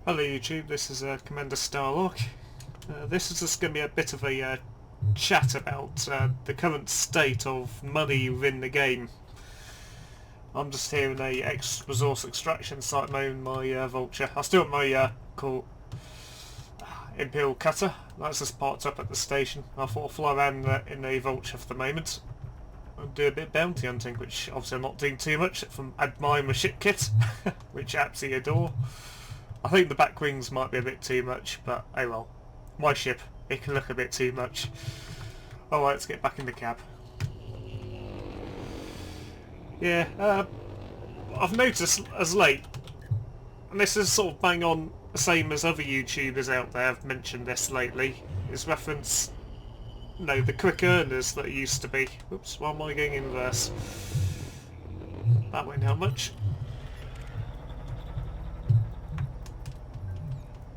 Hello YouTube, this is Commander Starlock. This is just going to be a bit of a chat about the current state of money within the game. I'm just here in a resource extraction site at the moment, my Vulture. I still have my Imperial Cutter. That's just parked up at the station. I thought I'd fly around in a Vulture for the moment and do a bit of bounty hunting, which obviously I'm not doing too much from admiring my ship kit, which I absolutely adore. I think the back wings might be a bit too much, but oh well. My ship, it can look a bit too much. Alright, let's get back in the cab. Yeah, I've noticed as late, and this is sort of bang on the same as other YouTubers out there have mentioned this lately, is reference, the quick earners that it used to be. Oops, why am I going inverse? That won't help much.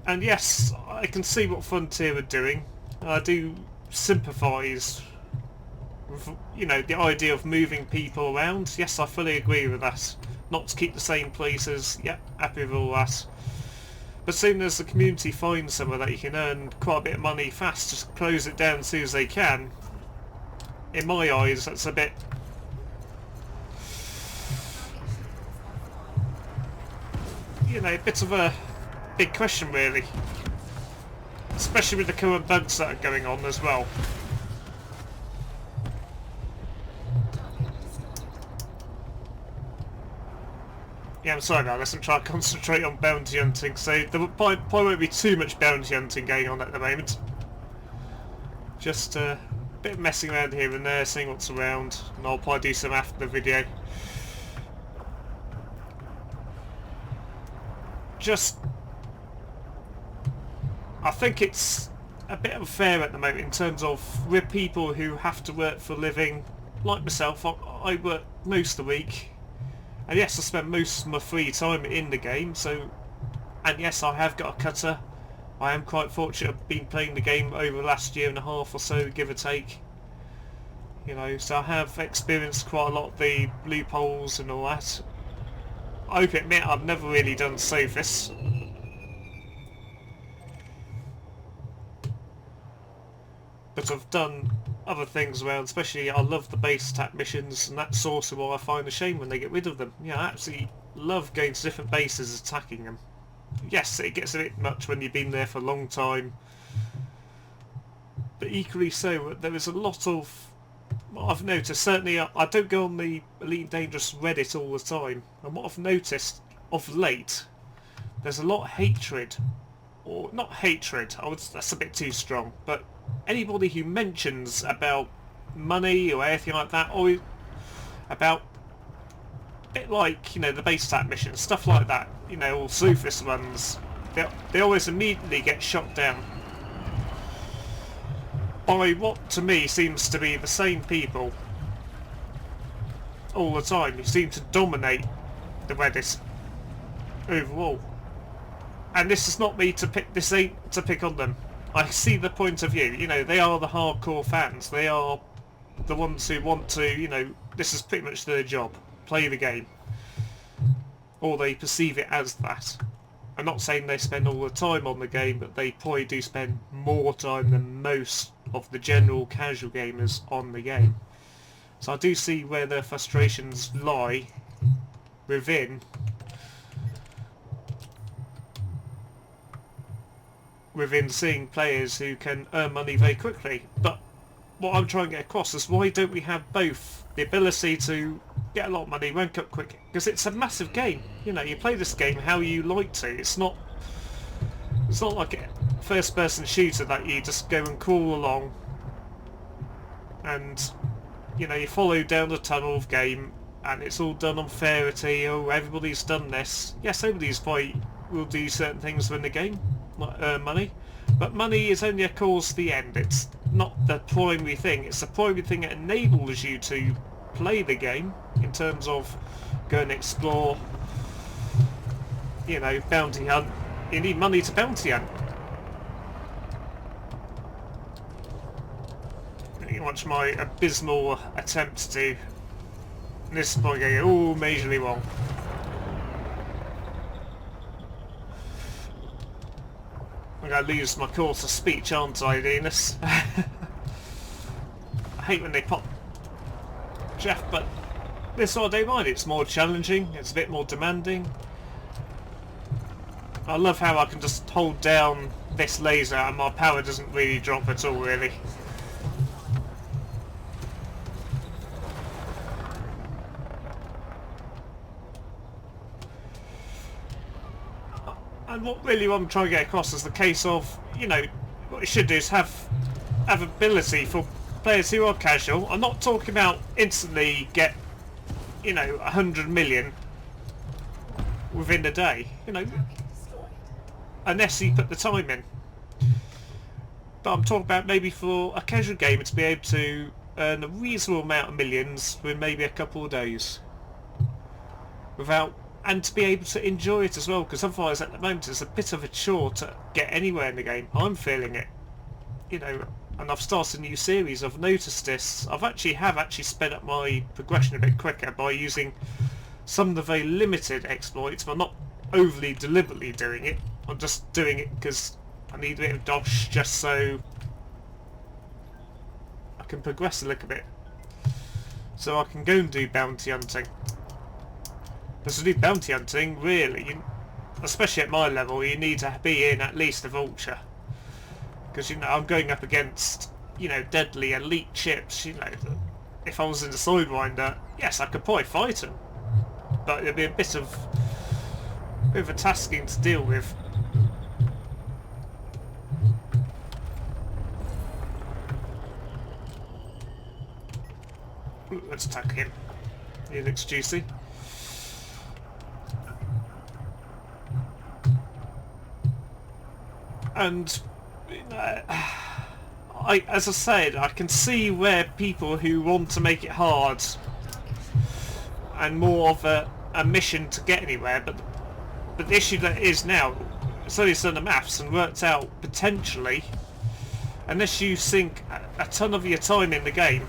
And yes, I can see what Frontier are doing. I do sympathise with, the idea of moving people around. Yes, I fully agree with that. Not to keep the same places. Yeah, happy with all that. But as soon as the community finds somewhere that you can earn quite a bit of money fast, just close it down as soon as they can. In my eyes, that's a bit... a bit of a big question really, especially with the current bugs that are going on as well. Yeah, I'm sorry about this, I'm trying to concentrate on bounty hunting, so there probably won't be too much bounty hunting going on at the moment. Just a bit of messing around here and there, seeing what's around, and I'll probably do some after the video. I think it's a bit unfair at the moment in terms of we're people who have to work for a living. Like myself, I work most of the week, and yes, I spend most of my free time in the game. And yes, I have got a cutter. I am quite fortunate. I've been playing the game over the last year and a half or so, give or take. So I have experienced quite a lot of the loopholes and all that. I hope admit I've never really done Sophis. But I've done other things around, especially I love the base attack missions, and that's also why I find a shame when they get rid of them. Yeah, I absolutely love going to different bases, attacking them. Yes, it gets a bit much when you've been there for a long time, but equally so, there is a lot of what I've noticed. Certainly I don't go on the Elite Dangerous Reddit all the time, and what I've noticed of late, there's a lot of hatred, or not hatred, that's a bit too strong, but anybody who mentions about money or anything like that, or about a bit like, the base attack missions, stuff like that, or Sophis ones, they always immediately get shot down by what to me seems to be the same people all the time, who seem to dominate the Reddit overall. And this is not me to pick, this ain't to pick on them. I see the point of view, they are the hardcore fans, they are the ones who want to, this is pretty much their job, play the game. Or they perceive it as that. I'm not saying they spend all the time on the game, but they probably do spend more time than most of the general casual gamers on the game. So I do see where their frustrations lie within seeing players who can earn money very quickly. But what I'm trying to get across is, why don't we have both the ability to get a lot of money, rank up quick, because it's a massive game. You play this game how you like to. It's not like a first person shooter that you just go and crawl along and you follow down the tunnel of game and it's all done on fairity. Oh, everybody's done this. Yes, everybody's probably will do certain things within the game, like earn money, but money is only a cause to the end. It's not the primary thing. It's the primary thing that enables you to play the game, in terms of go and explore, bounty hunt. You need money to bounty hunt. You watch my abysmal attempt to, this is probably going majorly wrong. going to lose my course of speech, aren't I, Venus? I hate when they pop Jeff, but this one I don't mind. It's more challenging, it's a bit more demanding. I love how I can just hold down this laser and my power doesn't really drop at all, really. And what really I'm trying to get across is the case of, you know, what you should do is have ability for players who are casual. I'm not talking about instantly get, you know, 100 million within a day, you know, unless you put the time in. But I'm talking about maybe for a casual gamer to be able to earn a reasonable amount of millions within maybe a couple of days. And to be able to enjoy it as well, because otherwise at the moment it's a bit of a chore to get anywhere in the game. I'm feeling it, you know, and I've started a new series. I've noticed this. Have actually sped up my progression a bit quicker by using some of the very limited exploits, but not overly deliberately doing it. I'm just doing it because I need a bit of dosh just so I can progress a little bit, so I can go and do bounty hunting. Because to do bounty hunting, really, especially at my level, you need to be in at least a vulture. Because, you know, I'm going up against, you know, deadly elite ships. You know, if I was in the Sidewinder, yes, I could probably fight them, but it'd be a bit of a tasking to deal with. Ooh, let's attack him. He looks juicy. And as I said, I can see where people who want to make it hard and more of a mission to get anywhere, but the issue that is now, somebody's done the maths and worked out potentially, unless you sink a ton of your time in the game,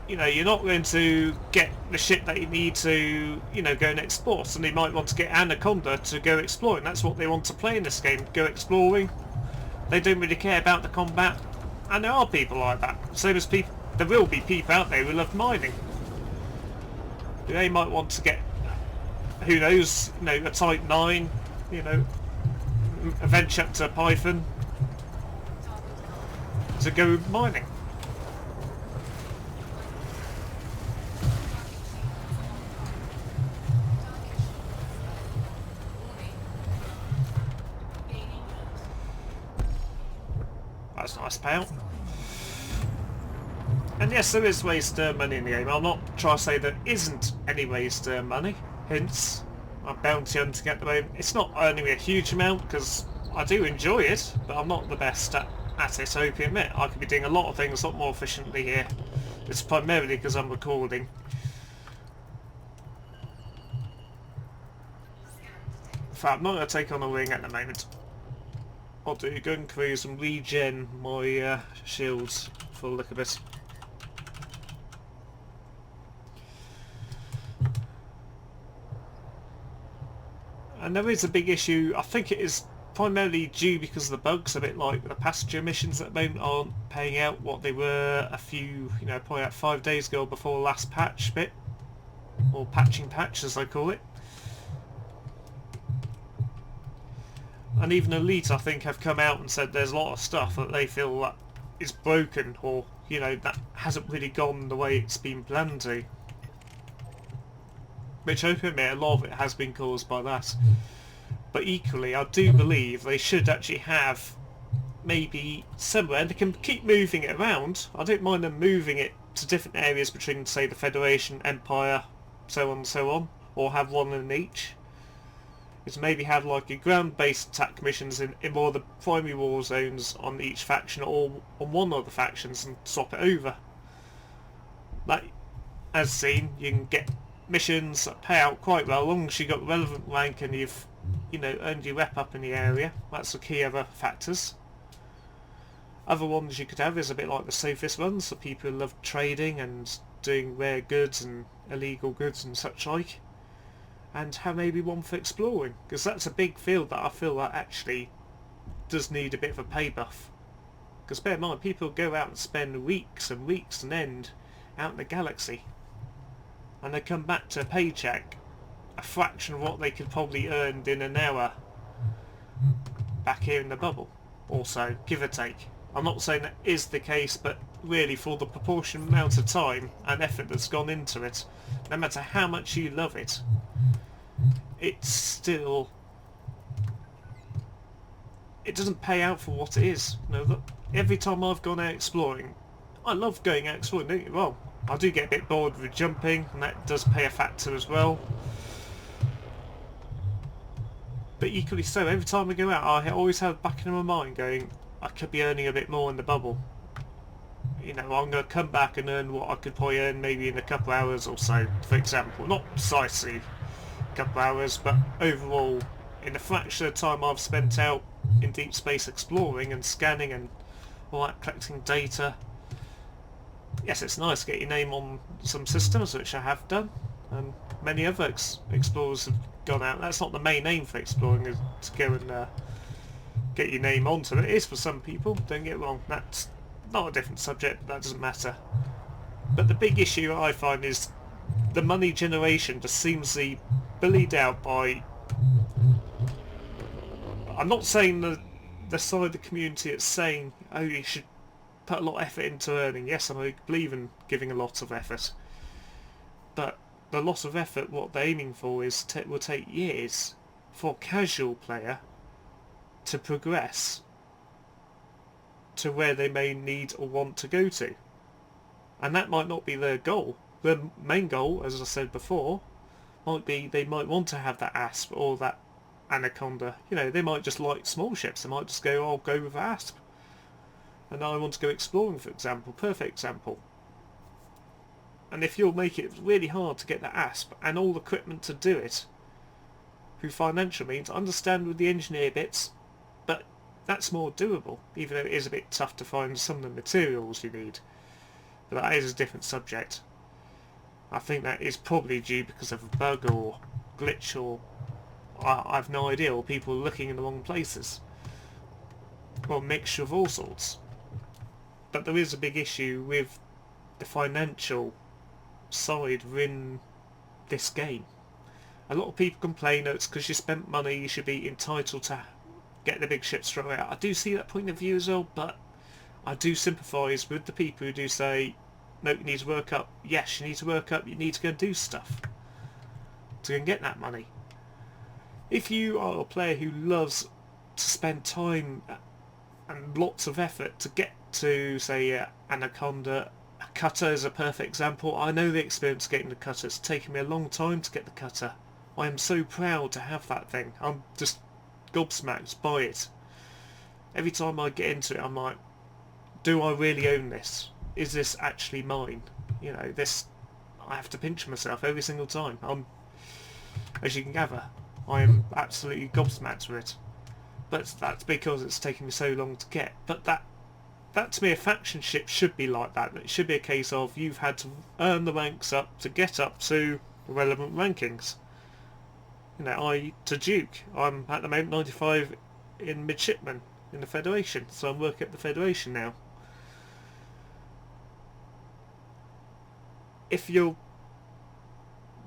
you know, you're not going to get the shit that you need to, you know, go and explore. So they might want to get Anaconda to go exploring. That's what they want to play in this game, go exploring. They don't really care about the combat. And there are people like that. Same as people, there will be people out there who love mining. They might want to get, who knows, you know, a Type 9, you know, a venture up to Python to go mining. That's a nice payout. And yes, there is ways to earn money in the game. I'm not trying to say there isn't any ways to earn money. Hence, my bounty hunting at the moment. It's not earning me a huge amount because I do enjoy it, but I'm not the best at it, I hope you admit. I could be doing a lot of things a lot more efficiently here. It's primarily because I'm recording. In fact, I'm not going to take on a wing at the moment. I'll do gun cruise and regen my shields for a little bit. And there is a big issue. I think it is primarily due because of the bugs, a bit like the passenger missions at the moment aren't paying out what they were a few, you know, probably like 5 days ago before the last patch bit, or patching patch as I call it. And even Elite, I think, have come out and said there's a lot of stuff that they feel that is broken, or, you know, that hasn't really gone the way it's been planned to. Which I admit, a lot of it has been caused by that. But equally, I do believe they should actually have maybe somewhere, and they can keep moving it around. I don't mind them moving it to different areas between, say, the Federation, Empire, so on and so on, or have one in each. Is maybe have like a ground-based attack missions in more of the primary war zones on each faction, or on one of the factions, and swap it over. Like, as seen, you can get missions that pay out quite well, as long as you got relevant rank and you've, you know, earned your rep up in the area. That's the key other factors. Other ones you could have is a bit like the safest ones for people who love trading and doing rare goods and illegal goods and such like, and have maybe one for exploring, because that's a big field that I feel that actually does need a bit of a pay buff. Because bear in mind, people go out and spend weeks and weeks on end out in the galaxy, and they come back to a paycheck a fraction of what they could probably earn in an hour back here in the bubble, also, give or take. I'm not saying that is the case, but really for the proportion amount of time and effort that's gone into it, no matter how much you love it, it's still, it doesn't pay out for what it is. You know, look, every time I've gone out exploring, I love going out exploring, don't get me wrong. I do get a bit bored with jumping, and that does play a factor as well. But equally so, every time I go out, I always have back in my mind going, I could be earning a bit more in the bubble. You know, I'm going to come back and earn what I could probably earn maybe in a couple of hours or so, for example. Not precisely a couple of hours, but overall, in the fraction of time I've spent out in deep space exploring and scanning and all that, collecting data. Yes, it's nice to get your name on some systems, which I have done. Many other explorers have gone out. That's not the main aim for exploring, is to go and get your name onto it. It is for some people, don't get wrong. That's not a different subject, that doesn't matter. But the big issue I find is the money generation just seems to be bullied out by... I'm not saying the side of the community that's saying, oh, you should put a lot of effort into earning. Yes, I believe in giving a lot of effort. But the lot of effort, what they're aiming for is will take years for a casual player to progress to where they may need or want to go to. And that might not be their goal. Their main goal, as I said before, might be they might want to have that Asp or that Anaconda. You know, they might just like small ships. They might just go, I'll go with Asp. And I want to go exploring, for example. Perfect example. And if you'll make it really hard to get the Asp and all the equipment to do it, through financial means, I understand with the engineer bits, but that's more doable, even though it is a bit tough to find some of the materials you need. But that is a different subject. I think that is probably due because of a bug or glitch, or I've no idea, or people looking in the wrong places, or a mixture of all sorts. But there is a big issue with the financial side within this game. A lot of people complain that it's because you spent money, you should be entitled to get the big ships straight out. I do see that point of view as well, but I do sympathise with the people who do say, no, you need to work up. Yes, you need to work up, you need to go and do stuff to go and get that money. If you are a player who loves to spend time and lots of effort to get to, say, Anaconda, a cutter is a perfect example. I know the experience of getting the cutter. It's taken me a long time to get the cutter. I am so proud to have that thing. I'm just gobsmacked by it. Every time I get into it, I'm like, do I really own this? Is this actually mine? You know, this, I have to pinch myself every single time. As you can gather, I am absolutely gobsmacked with it. But that's because it's taken me so long to get. But that to me, a faction ship should be like that. It should be a case of you've had to earn the ranks up to get up to the relevant rankings. You know, to Duke, I'm at the moment 95 in midshipman in the Federation, so I'm working at the Federation now.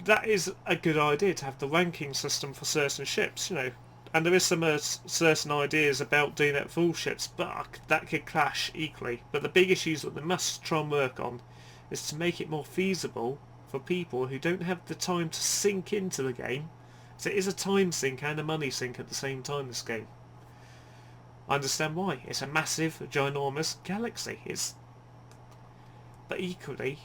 That is a good idea to have the ranking system for certain ships, you know. And there is some certain ideas about doing that for all ships, but that could clash equally. But the big issues that they must try and work on is to make it more feasible for people who don't have the time to sink into the game. So it is a time sink and a money sink at the same time, this game. I understand why. It's a massive, ginormous galaxy. But equally,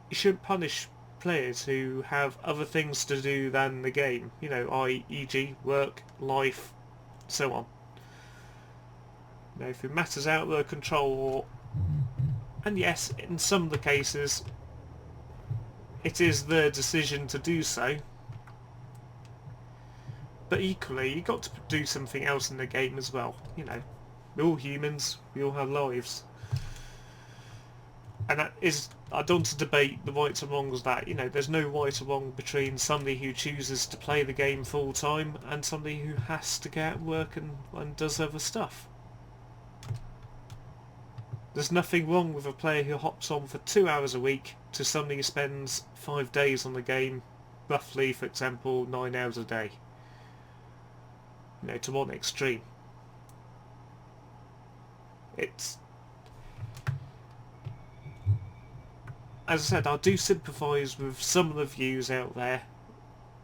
you shouldn't punish players who have other things to do than the game, you know, e.g. work, life, so on. You know, if it matters out of their control, and yes, in some of the cases it is their decision to do so, but equally you've got to do something else in the game as well. You know, we're all humans, we all have lives. And that is, I don't want to debate the rights and wrongs of that. You know, there's no right or wrong between somebody who chooses to play the game full time and somebody who has to get out and work and does other stuff. There's nothing wrong with a player who hops on for 2 hours a week to somebody who spends 5 days on the game, roughly, for example, 9 hours a day. You know, to one extreme. It's... As I said, I do sympathise with some of the views out there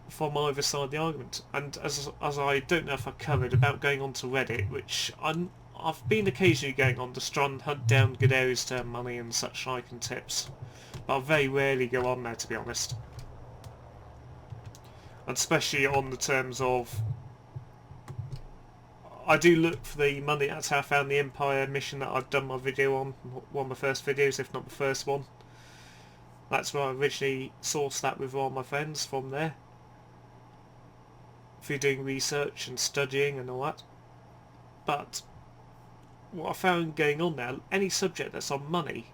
from either side of the argument. And as I don't know if I covered about going on to Reddit, which I've been occasionally going on to try and hunt down good areas to earn money and such like and tips. But I very rarely go on there, to be honest. And especially on the terms of... I do look for the money. That's how I found the Empire mission that I've done my video on. One of my first videos, if not the first one. That's where I originally sourced that with all my friends from there. Through doing research and studying and all that. But what I found going on now, any subject that's on money,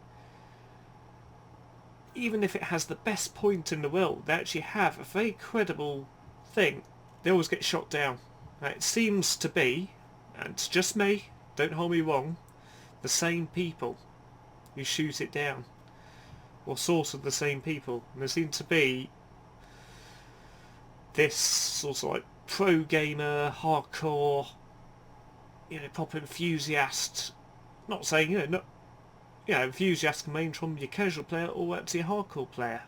even if it has the best point in the world, they actually have a very credible thing, they always get shot down. Now, it seems to be, and it's just me, don't hold me wrong, the same people who shoot it down. Or source of the same people. And there seems to be this sort of like pro gamer, hardcore, you know, proper enthusiast. Not saying, you know, not, you know, enthusiast can range from your casual player all up to your hardcore player.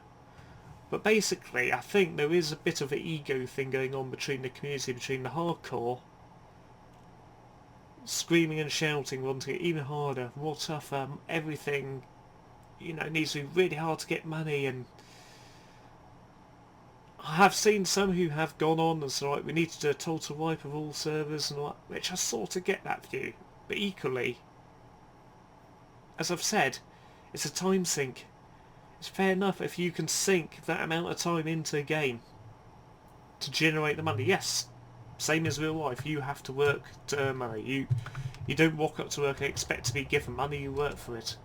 But basically, I think there is a bit of an ego thing going on between the community, between the hardcore, screaming and shouting, wanting it even harder, more tougher, everything. You know, it needs to be really hard to get money, and I have seen some who have gone on and said, right, we need to do a total wipe of all servers and all that, which I sort of get that view. But equally, as I've said, it's a time sink. It's fair enough if you can sink that amount of time into a game to generate the money. Yes, same as real life, you have to work to earn money. You don't walk up to work and expect to be given money, you work for it.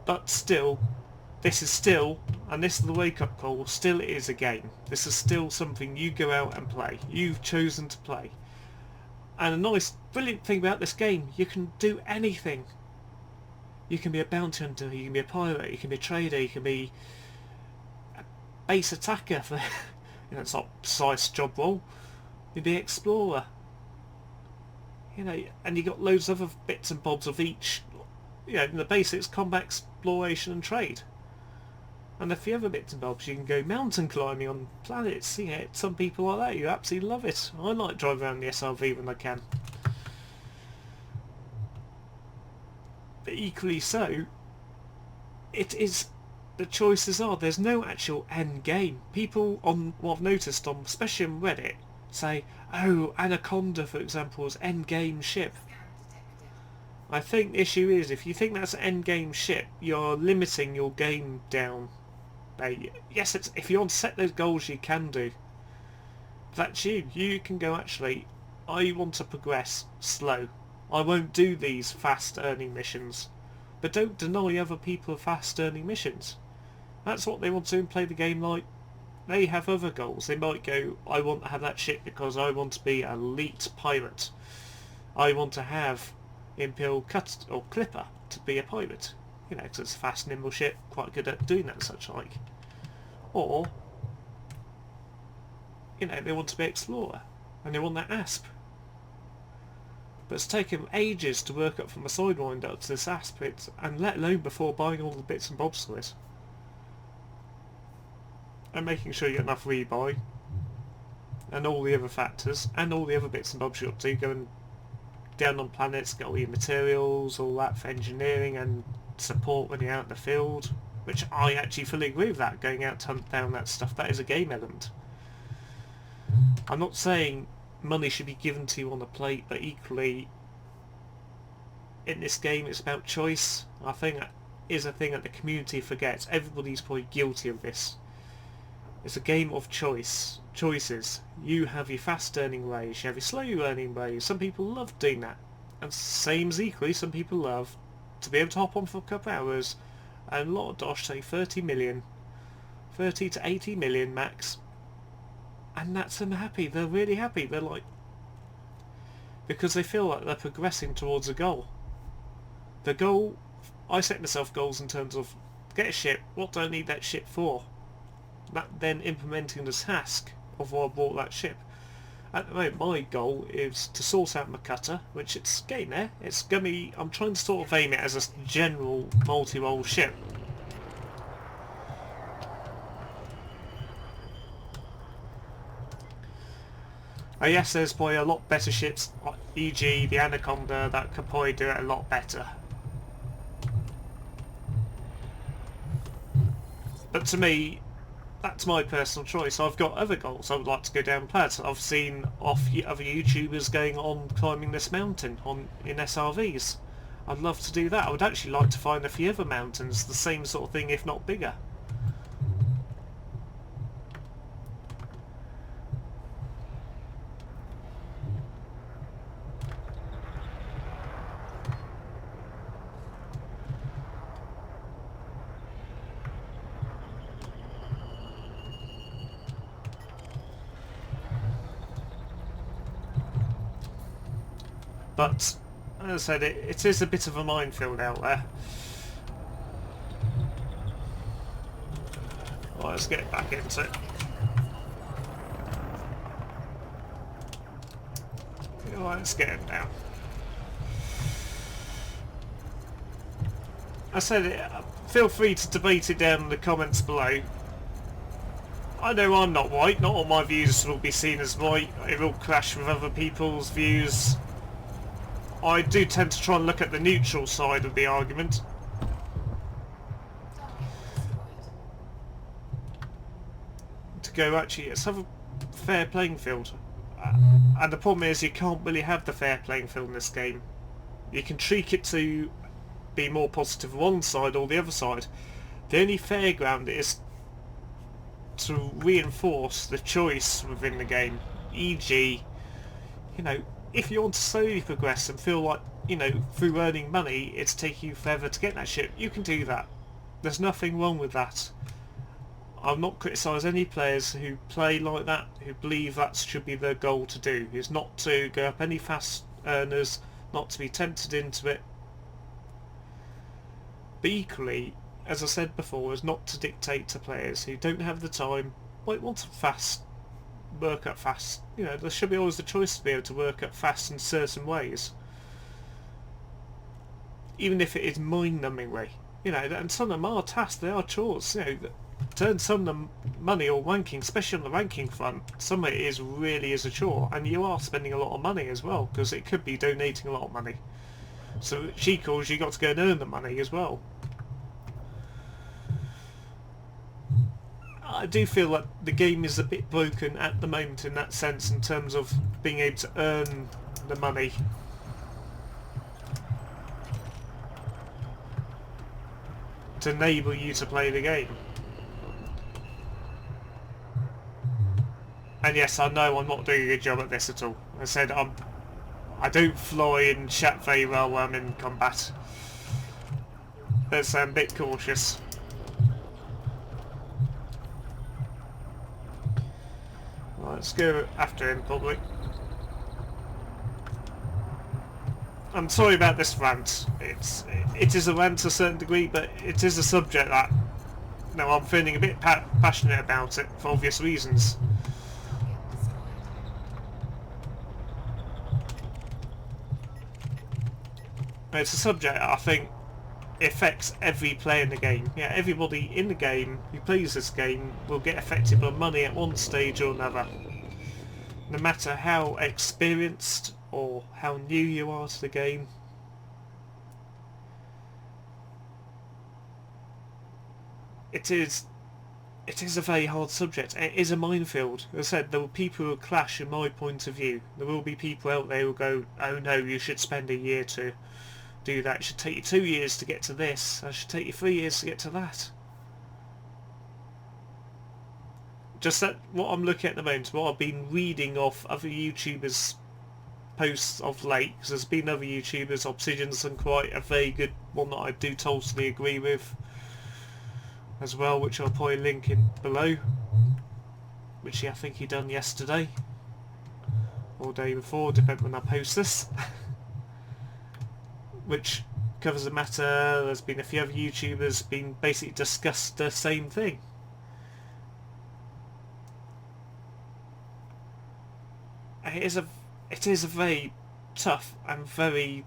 But still, this is still, and this is the wake-up call, still it is a game. This is still something you go out and play. You've chosen to play. And a nice, brilliant thing about this game, you can do anything. You can be a bounty hunter, you can be a pirate, you can be a trader, you can be a base attacker for, you know, it's not a precise job role. You can be an explorer. You know, and you got loads of other bits and bobs of each. You know, in the basics, combat, exploration and trade. And a few other bits and bobs. You can go mountain climbing on planets. You know, some people like that, you absolutely love it. I like driving around the SRV when I can. But equally so, it is, the choices are, there's no actual end game. People on, what I've noticed on, especially on Reddit, say, oh, Anaconda, for example, is end game ship. I think the issue is, if you think that's an end game ship, you're limiting your game down. Yes, it's, if you want to set those goals, you can do. That's you. You can go, actually, I want to progress slow. I won't do these fast earning missions. But don't deny other people fast earning missions. That's what they want to do and play the game like. They have other goals. They might go, I want to have that ship because I want to be an elite pirate. I want to have Imperial Cut or Clipper to be a pirate. You know, because it's a fast, nimble ship, quite good at doing that and such like. Or, you know, they want to be explorer and they want that asp. But it's taken ages to work up from a sidewinder up to this asp, and let alone before buying all the bits and bobs for it. And making sure you get enough rebuy and all the other factors and all the other bits and bobs you got to do, going down on planets, get all your materials, all that for engineering and support when you're out in the field, which I actually fully agree with that, going out to hunt down that stuff. That is a game element. I'm not saying money should be given to you on a plate, but equally in this game it's about choice. I think that is a thing that the community forgets. Everybody's probably guilty of this. It's a game of choices. You have your fast earning ways, you have your slow earning ways. Some people love doing that. And same as equally, some people love to be able to hop on for a couple of hours and a lot of dosh, say 30 to 80 million max. And that's them happy. They're really happy. They're like, because they feel like they're progressing towards a goal. The goal, I set myself goals in terms of get a ship, what do I need that ship for? That then implementing the task of why I bought that ship. At the moment my goal is to source out my cutter, which it's getting there. It's gonna be, I'm trying to sort of aim it as a general multi-role ship. Yes, there's probably a lot better ships, e.g. the Anaconda, that could probably do it a lot better. But to me, that's my personal choice. I've got other goals. I would like to go down Plaid. I've seen other YouTubers going on climbing this mountain in SRVs. I'd love to do that. I would actually like to find a few other mountains, the same sort of thing, if not bigger. But, as I said, it is a bit of a minefield out there. Well, let's get back into it. Well, let's get it down. I said, feel free to debate it down in the comments below. I know I'm not white, not all my views will be seen as white, it will clash with other people's views. I do tend to try and look at the neutral side of the argument. To go, actually, let's have a fair playing field. And the problem is you can't really have the fair playing field in this game. You can tweak it to be more positive one side or the other side. The only fair ground is to reinforce the choice within the game. E.g., you know, if you want to slowly progress and feel like, you know, through earning money it's taking you forever to get that ship, you can do that. There's nothing wrong with that. I'll not criticise any players who play like that, who believe that should be their goal to do, is not to go up any fast earners, not to be tempted into it. But equally, as I said before, is not to dictate to players who don't have the time, might want to work up fast. You know, there should be always the choice to be able to work up fast in certain ways, even if it is mind-numbingly. You know, and some of them are tasks, they are chores. You know, turn some of them money or ranking, especially on the ranking front. Some of it really is a chore, and you are spending a lot of money as well, because it could be donating a lot of money. So she calls, you got to go and earn the money as well. I do feel like the game is a bit broken at the moment in that sense, in terms of being able to earn the money. To enable you to play the game. And yes, I know I'm not doing a good job at this at all. I said I don't fly and chat very well when I'm in combat. I'm a bit cautious. Let's go after him, probably. I'm sorry about this rant. It is a rant to a certain degree, but it is a subject that, you know, I'm feeling a bit passionate about it for obvious reasons. It's a subject I think affects every player in the game. Yeah, everybody in the game who plays this game will get affected by money at one stage or another. No matter how experienced or how new you are to the game. It is a very hard subject. It is a minefield. As I said, there will be people who will clash in my point of view. There will be people out there who will go, oh no, you should spend a year to do that. It should take you 2 years to get to this. It should take you 3 years to get to that. just that what I'm looking at the moment, what I've been reading off other YouTubers' posts of late, because there's been other YouTubers, Obsidian's done quite a very good one that I do totally agree with as well, which I'll probably link in below, which I think he done yesterday or day before, depending when I post this. Which covers the matter. There's been a few other YouTubers been basically discussed the same thing. It is a very tough and very...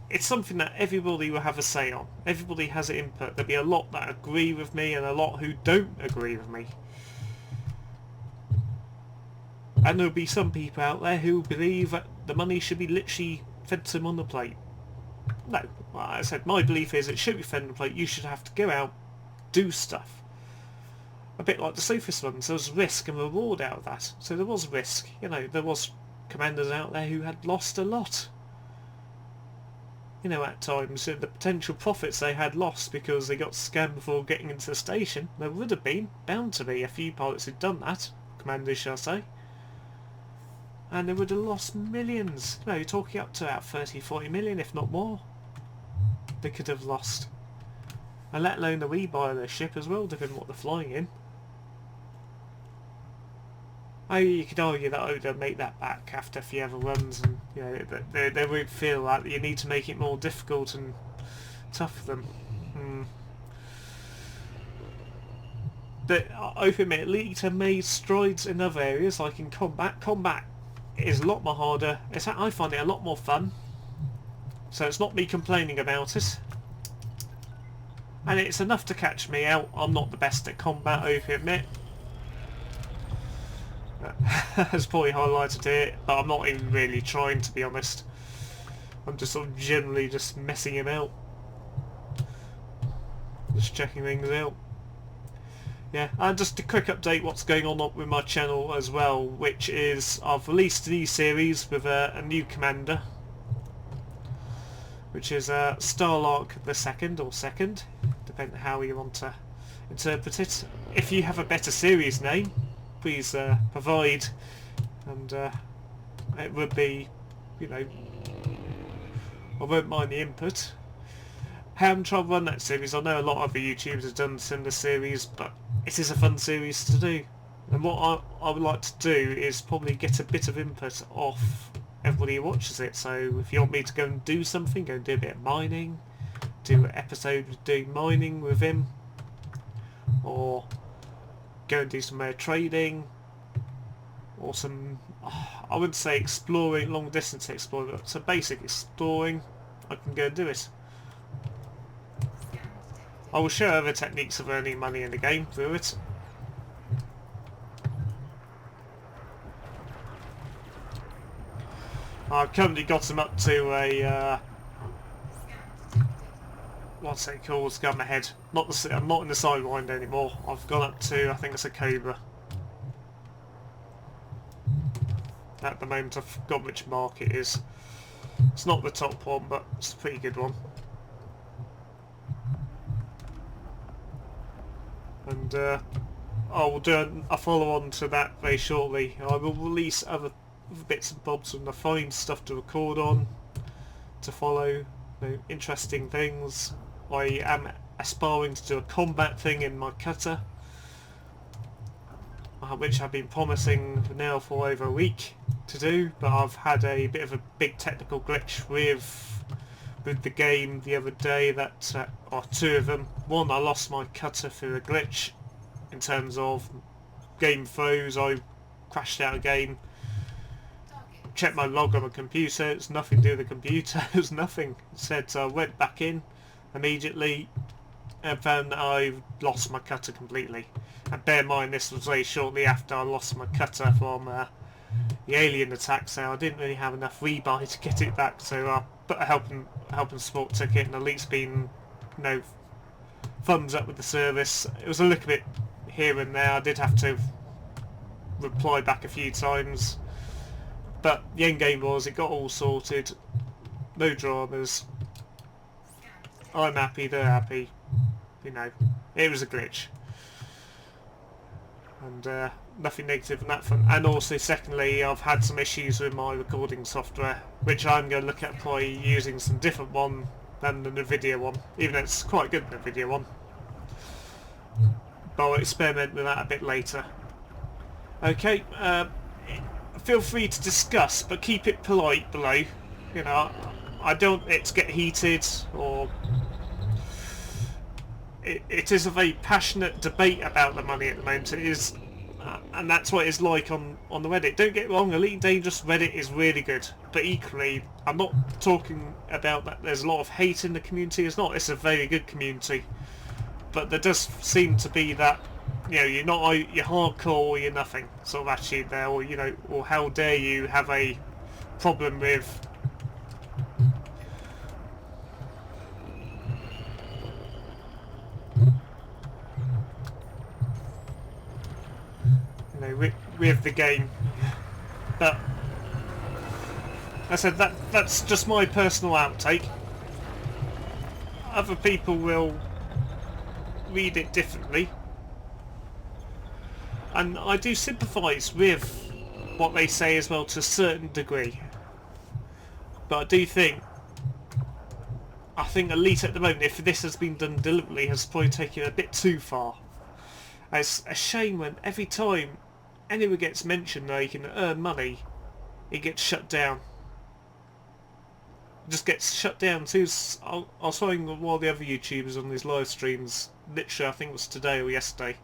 It's something that everybody will have a say on. Everybody has an input. There'll be a lot that agree with me and a lot who don't agree with me. And there'll be some people out there who believe that the money should be literally fed to them on the plate. No, like I said, my belief is it should be fed on the plate. You should have to go out, do stuff. A bit like the Sophist ones, there was risk and reward out of that. So there was risk. You know, there was commanders out there who had lost a lot. You know, at times, the potential profits they had lost because they got scammed before getting into the station. There would have been, bound to be, a few pilots who'd done that, commanders shall I say. And they would have lost millions. You know, you're talking up to about 30-40 million, if not more. They could have lost. And let alone the rebuy of their ship as well, depending on what they're flying in. Oh, you could argue that they'll make that back after a few other runs, and you know they won't feel like you need to make it more difficult and tough for them. But I admit, Elite have made strides in other areas, like in combat. Combat is a lot more harder. I find it a lot more fun. So it's not me complaining about it. And it's enough to catch me out. I'm not the best at combat, I admit. Has probably highlighted it, but I'm not even really trying, to be honest. I'm just sort of generally just messing him out. Just checking things out. Yeah, and just a quick update what's going on with my channel as well, which is I've released a new series with a new commander, which is Starlark the Second, or Second, depending on how you want to interpret it. If you have a better series name, please provide, and it would be, you know, I won't mind the input. How I'm trying to run that series, I know a lot of other YouTubers have done similar series, but it is a fun series to do. And what I would like to do is probably get a bit of input off everybody who watches it. So if you want me to go and do something, go and do a bit of mining, do an episode doing mining with him, or go and do some more trading, or some, I wouldn't say exploring, long distance exploring, but some basic exploring, I can go and do it. I will show other techniques of earning money in the game through it. I've currently got them up to a what's it called? It's got my head. I'm not in the sidewind anymore. I've gone up to, I think it's a Cobra. At the moment I've forgotten which mark it is. It's not the top one, but it's a pretty good one. And I will do a follow-on to that very shortly. I will release other bits and bobs when I find stuff to record on, to follow, you know, interesting things. I am aspiring to do a combat thing in my cutter, which I've been promising now for over a week to do, but I've had a bit of a big technical glitch with the game the other day, that or two of them. One, I lost my cutter through a glitch in terms of game froze. I crashed out a game, checked my log on the computer, it's nothing to do with the computer, there's nothing. It said, so I went back in immediately and found that I've lost my cutter completely. And bear in mind, this was very shortly after I lost my cutter from the alien attack, so I didn't really have enough rebuy to get it back, so I put a help and support ticket, and Elite's been, you know, thumbs up with the service. It was a little bit here and there, I did have to reply back a few times, but the end game was it got all sorted, no dramas. I'm happy, they're happy, you know, it was a glitch. and nothing negative on that front. And also, secondly, I've had some issues with my recording software, which I'm going to look at probably using some different one than the NVIDIA one, even though it's quite good, the NVIDIA one. But I'll experiment with that a bit later. Okay, feel free to discuss, but keep it polite below. You know, I don't want it to get heated, or it is a very passionate debate about the money at the moment. It is, and that's what it's like on the Reddit. Don't get me wrong, Elite and Dangerous Reddit is really good, but equally, I'm not talking about that there's a lot of hate in the community. It's not. It's a very good community, but there does seem to be that, you know, you're hardcore or you're nothing sort of attitude there, or, you know, or how dare you have a problem with with the game. But I said that's just my personal outtake. Other people will read it differently, and I do sympathise with what they say as well to a certain degree. But I do think Elite at the moment, if this has been done deliberately, has probably taken it a bit too far. It's a shame when every time anyone gets mentioned they can earn money, it gets shut down. It just gets shut down too. I was following one of the other YouTubers on his live streams, literally I think it was today or yesterday,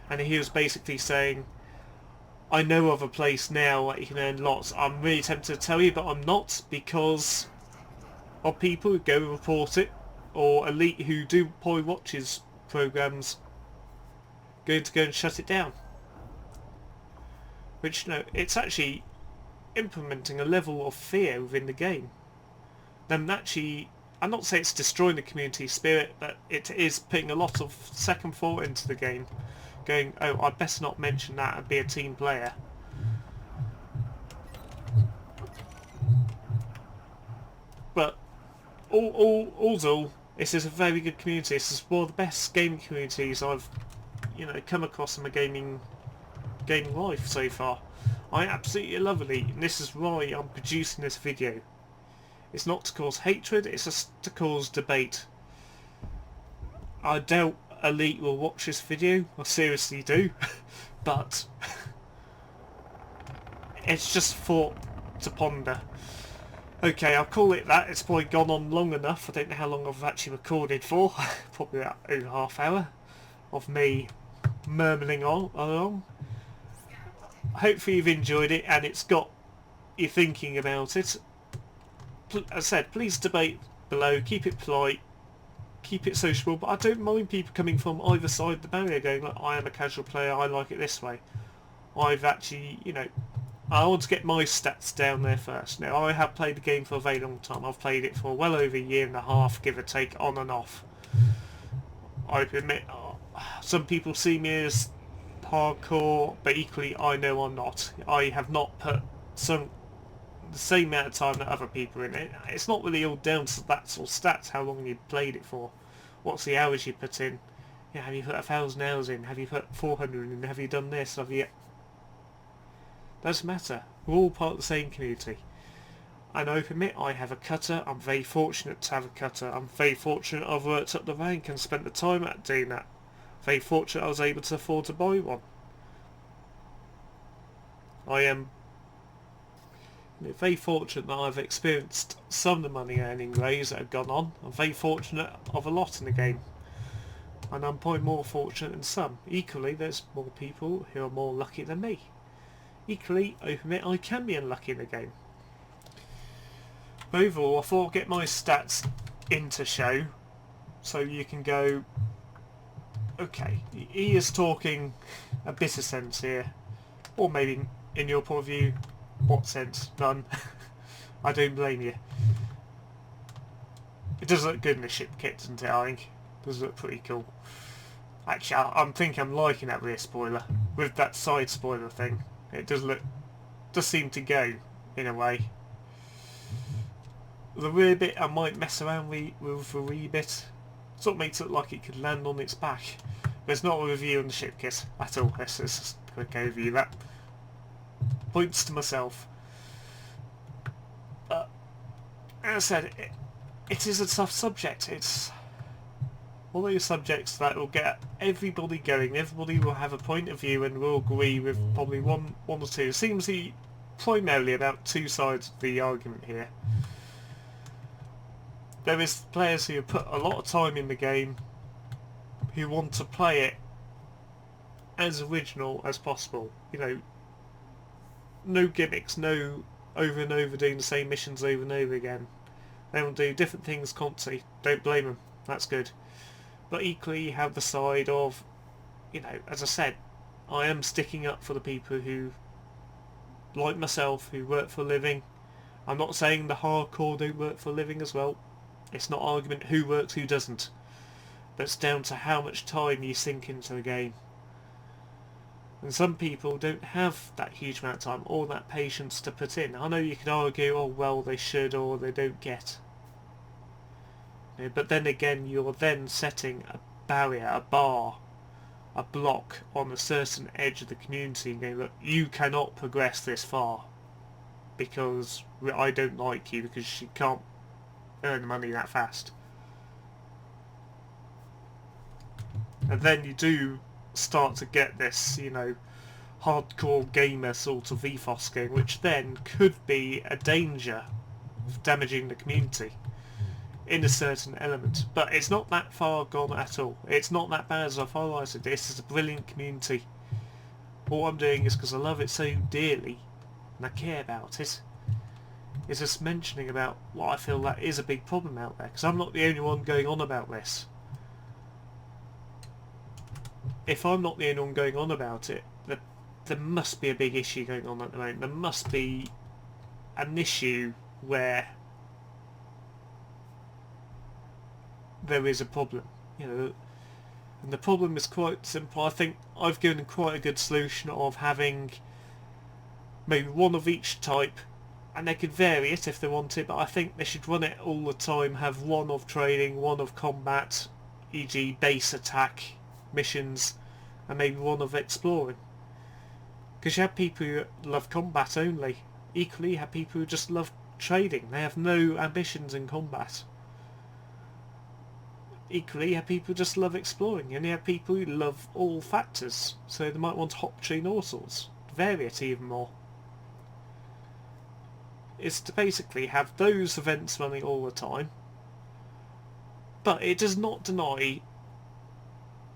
and he was basically saying, I know of a place now that you can earn lots. I'm really tempted to tell you, but I'm not, because of people who go report it, or Elite who do probably watch his programs going to go and shut it down. Which, you know, it's actually implementing a level of fear within the game. And actually, I'm not saying it's destroying the community spirit, but it is putting a lot of second thought into the game. Going, oh, I'd best not mention that and be a team player. But all, this is a very good community. This is one of the best gaming communities I've, you know, come across in my gaming life so far. I absolutely love Elite, and this is why I'm producing this video. It's not to cause hatred, it's just to cause debate. I doubt Elite will watch this video, I seriously do, but it's just thought to ponder. Okay, I'll call it that. It's probably gone on long enough. I don't know how long I've actually recorded for. Probably about over half hour of me murmuring on along. Hopefully you've enjoyed it and it's got you thinking about it. As I said, please debate below, keep it polite, keep it sociable, but I don't mind people coming from either side of the barrier going, look, I am a casual player, I like it this way. I've actually, you know, I want to get my stats down there first. Now, I have played the game for a very long time. I've played it for well over a year and a half, give or take, on and off. I admit, some people see me as hardcore, but equally I know I'm not. I have not put the same amount of time that other people in it. It's not really all down to stats or stats, how long you played it for. What's the hours you put in? Yeah, have you put 1,000 hours in? Have you put 400 in? Have you done this? Have you... Doesn't matter. We're all part of the same community. And I admit I have a cutter. I'm very fortunate to have a cutter. I'm very fortunate I've worked up the rank and spent the time at doing that. Very fortunate I was able to afford to buy one. I am very fortunate that I've experienced some of the money earning ways that have gone on. I'm very fortunate of a lot in the game. And I'm probably more fortunate than some. Equally, there's more people who are more lucky than me. Equally, I admit I can be unlucky in the game. Overall, I thought I'd get my stats into show, so you can go, okay, he is talking a bit of sense here, or maybe in your point of view, what sense? None. I don't blame you. It does look good in the ship kit, doesn't it? I think it does look pretty cool. Actually, I'm liking that rear spoiler with that side spoiler thing. It does seem to go in a way. The rear bit I might mess around with a wee bit. Sort of makes it look like it could land on its back. There's not a review on the ship kit at all. This is just a quick overview. That points to myself. But as I said, it is a tough subject. It's one of those subjects that will get everybody going. Everybody will have a point of view and will agree with probably one or two. It seems primarily about two sides of the argument here. There is players who put a lot of time in the game, who want to play it as original as possible. You know, no gimmicks, no over and over doing the same missions over and over again. They will do different things constantly. Don't blame them. That's good. But equally, you have the side of, you know, as I said, I am sticking up for the people who, like myself, who work for a living. I'm not saying the hardcore don't work for a living as well. It's not argument who works, who doesn't. But it's down to how much time you sink into the game. And some people don't have that huge amount of time or that patience to put in. I know you could argue, oh well, they should or they don't get. You know, but then again, you're then setting a barrier, a bar, a block on a certain edge of the community and going, look, you cannot progress this far because I don't like you, because you can't earn money that fast. And then you do start to get this, you know, hardcore gamer sort of ethos going, which then could be a danger of damaging the community in a certain element. But it's not that far gone at all. It's not that bad as I've highlighted. This is a brilliant community. All I'm doing is because I love it so dearly and I care about it, is just mentioning about what I feel that is a big problem out there, because I'm not the only one going on about this. If I'm not the only one going on about it, there must be a big issue going on at the moment. There must be an issue where there is a problem, you know, and the problem is quite simple. I think I've given quite a good solution of having maybe one of each type, and they could vary it if they want it, but I think they should run it all the time, have one of trading, one of combat, e.g. base attack missions, and maybe one of exploring. Because you have people who love combat only. Equally, you have people who just love trading. They have no ambitions in combat. Equally, you have people who just love exploring. And you have people who love all factors. So they might want to hop between all sorts. Vary it even more. It's to basically have those events running all the time. But it does not deny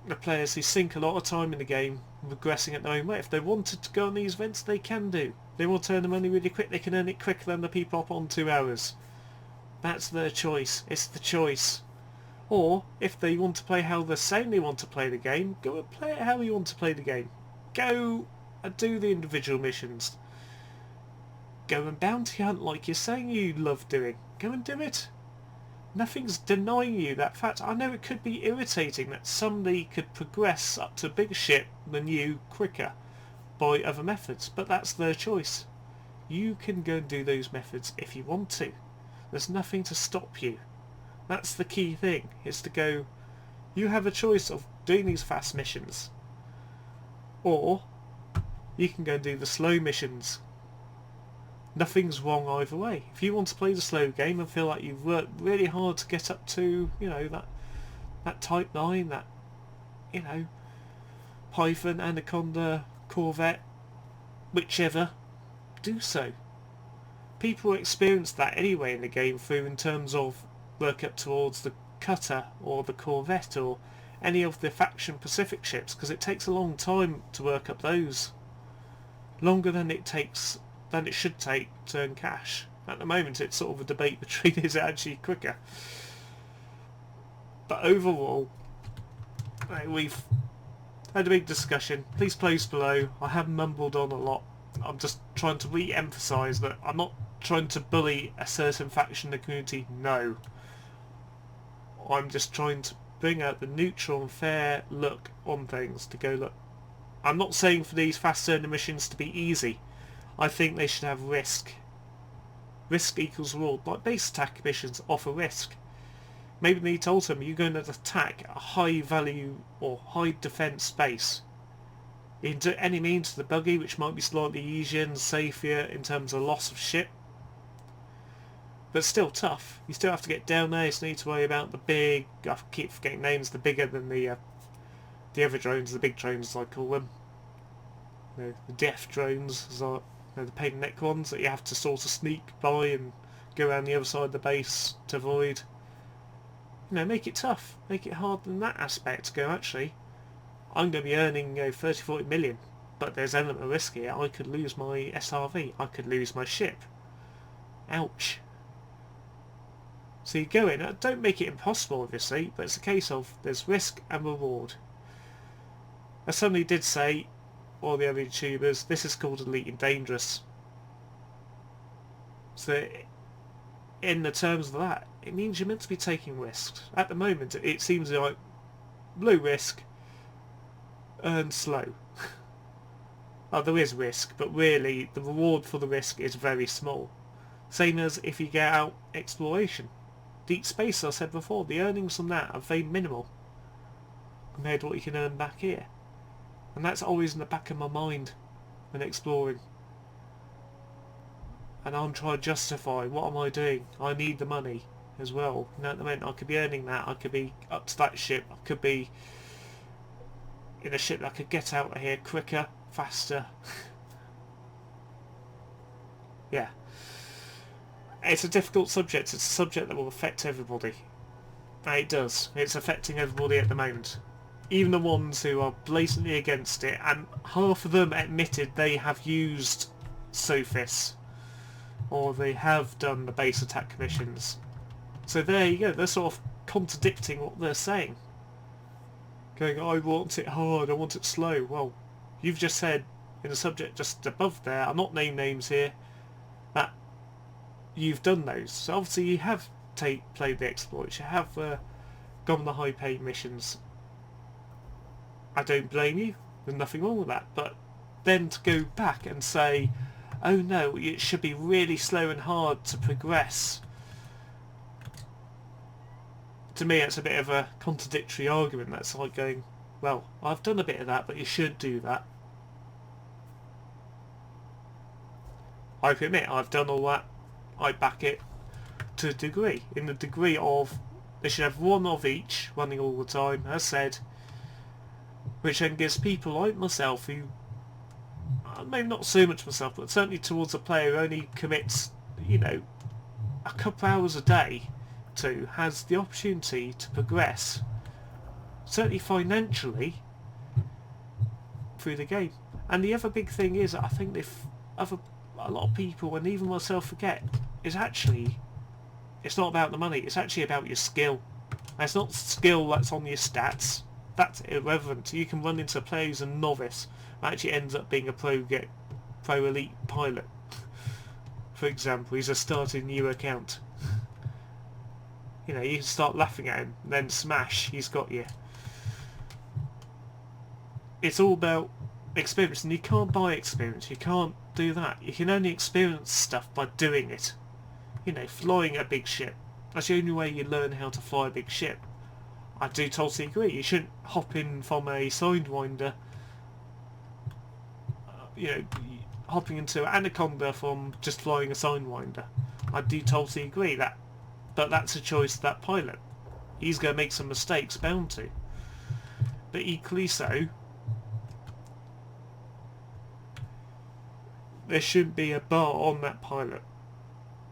the players who sink a lot of time in the game regressing at their own way. If they wanted to go on these events, they can do. They want to earn the money really quick, they can earn it quicker than the people up on 2 hours. That's their choice. It's the choice. Or, if they want to play how they're saying they want to play the game, go and play it how you want to play the game. Go and do the individual missions. Go and bounty hunt like you're saying you love doing. Go and do it. Nothing's denying you that fact. I know it could be irritating that somebody could progress up to a bigger ship than you quicker by other methods, but that's their choice. You can go and do those methods if you want to. There's nothing to stop you. That's the key thing, is to go, you have a choice of doing these fast missions, or you can go and do the slow missions. Nothing's wrong either way. If you want to play the slow game and feel like you've worked really hard to get up to, you know, that Type 9, that, you know, Python, Anaconda, Corvette, whichever, do so. People experience that anyway in the game through in terms of work up towards the Cutter or the Corvette or any of the faction Pacific ships, because it takes a long time to work up those. Longer than it should take to earn cash. At the moment it's sort of a debate between is it actually quicker. But overall, we've had a big discussion. Please post below. I have mumbled on a lot. I'm just trying to re-emphasise that I'm not trying to bully a certain faction in the community, no. I'm just trying to bring out the neutral and fair look on things, to go, look, I'm not saying for these fast earning missions to be easy. I think they should have risk. Risk equals reward. Like base attack missions offer risk. Maybe they told him you're going to attack a high value or high defence base. You can do any means to the buggy, which might be slightly easier and safer in terms of loss of ship. But still tough. You still have to get down there, you still need to worry about the big, I keep forgetting names, the bigger than the other drones, the big drones as I call them. The death drones, as the pain in the neck ones that you have to sort of sneak by and go around the other side of the base to avoid. Make it tough, make it hard in that aspect. Go, actually, I'm going to be earning 30-40 million, but there's an element of risk here. I could lose my SRV, I could lose my ship. Ouch. So you go in, don't make it impossible obviously, but it's a case of there's risk and reward. As somebody did say, all the other YouTubers, this is called Elite and Dangerous. So in the terms of that, it means you're meant to be taking risks. At the moment it seems like low risk and slow. Oh, there is risk, but really the reward for the risk is very small. Same as if you get out exploration. Deep space, I said before, the earnings from that are very minimal compared to what you can earn back here. And that's always in the back of my mind when exploring. And I'm trying to justify, what am I doing? I need the money as well. At the moment I could be earning that, I could be up to that ship, I could be in a ship that could get out of here quicker, faster. Yeah. It's a difficult subject, it's a subject that will affect everybody. And it does. It's affecting everybody at the moment. Even the ones who are blatantly against it, and half of them admitted they have used Sophis, or they have done the base attack missions. So there you go, they're sort of contradicting what they're saying. Going, I want it hard, I want it slow. Well, you've just said in the subject just above there, I'll not name names here, that you've done those. So obviously you have played the exploits, you have gone the high paid missions. I don't blame you, there's nothing wrong with that, but then to go back and say, oh no, it should be really slow and hard to progress, to me it's a bit of a contradictory argument. That's like going, well, I've done a bit of that, but you should do that. I admit I've done all that, I back it to a degree, in the degree of they should have one of each running all the time, as said, which then gives people like myself who, maybe not so much myself, but certainly towards a player who only commits, a couple hours a day to, has the opportunity to progress, certainly financially, through the game. And the other big thing is, I think a lot of people, and even myself, forget, is actually, it's not about the money, it's actually about your skill. And it's not skill that's on your stats. That's irrelevant. You can run into a player who's a novice that actually ends up being a pro elite pilot. For example, he's a starting new account. You can start laughing at him, then smash, he's got you. It's all about experience, and you can't buy experience, you can't do that. You can only experience stuff by doing it. Flying a big ship. That's the only way you learn how to fly a big ship. I do totally agree. You shouldn't hop in from a Sidewinder, hopping into Anaconda from just flying a Sidewinder. I do totally agree that, but that's a choice of that pilot. He's going to make some mistakes, bound to. But equally so, there shouldn't be a bar on that pilot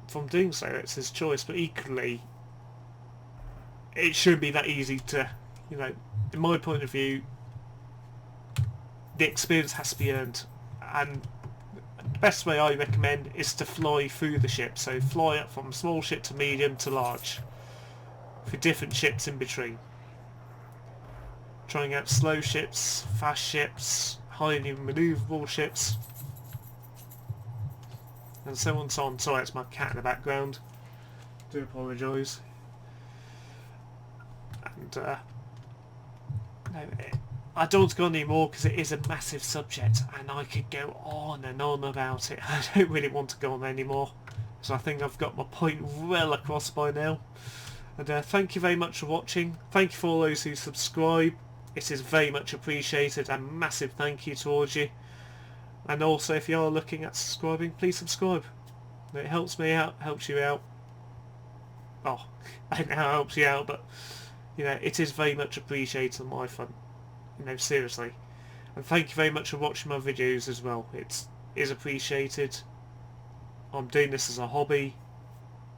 from doing so. It's his choice, but equally, it shouldn't be that easy to, in my point of view, the experience has to be earned, and the best way I recommend is to fly through the ship. So fly up from small ship to medium to large, for different ships in between. Trying out slow ships, fast ships, highly manoeuvrable ships, and so on and so on. Sorry, it's my cat in the background. Do apologise. And no, I don't want to go on anymore because it is a massive subject and I could go on and on about it. I don't really want to go on anymore, so I think I've got my point well across by now. And thank you very much for watching. Thank you for all those who subscribe. It is very much appreciated, and massive thank you towards you. And also, if you are looking at subscribing, please subscribe. It helps me out, helps you out. Oh, I don't know how it helps you out, but you know, it is very much appreciated on my front. You know, seriously. And thank you very much for watching my videos as well. It is appreciated. I'm doing this as a hobby.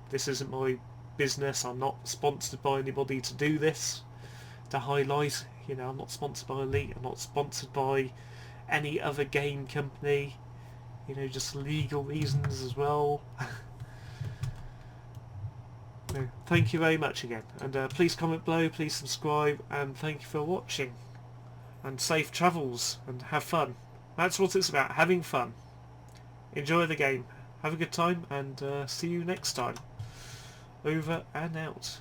This isn't my business. I'm not sponsored by anybody to do this, to highlight. You know, I'm not sponsored by Elite. I'm not sponsored by any other game company. You know, just legal reasons as well. So, thank you very much again, and please comment below, please subscribe, and thank you for watching, and safe travels, and have fun. That's what it's about, having fun. Enjoy the game, have a good time, and see you next time. Over and out.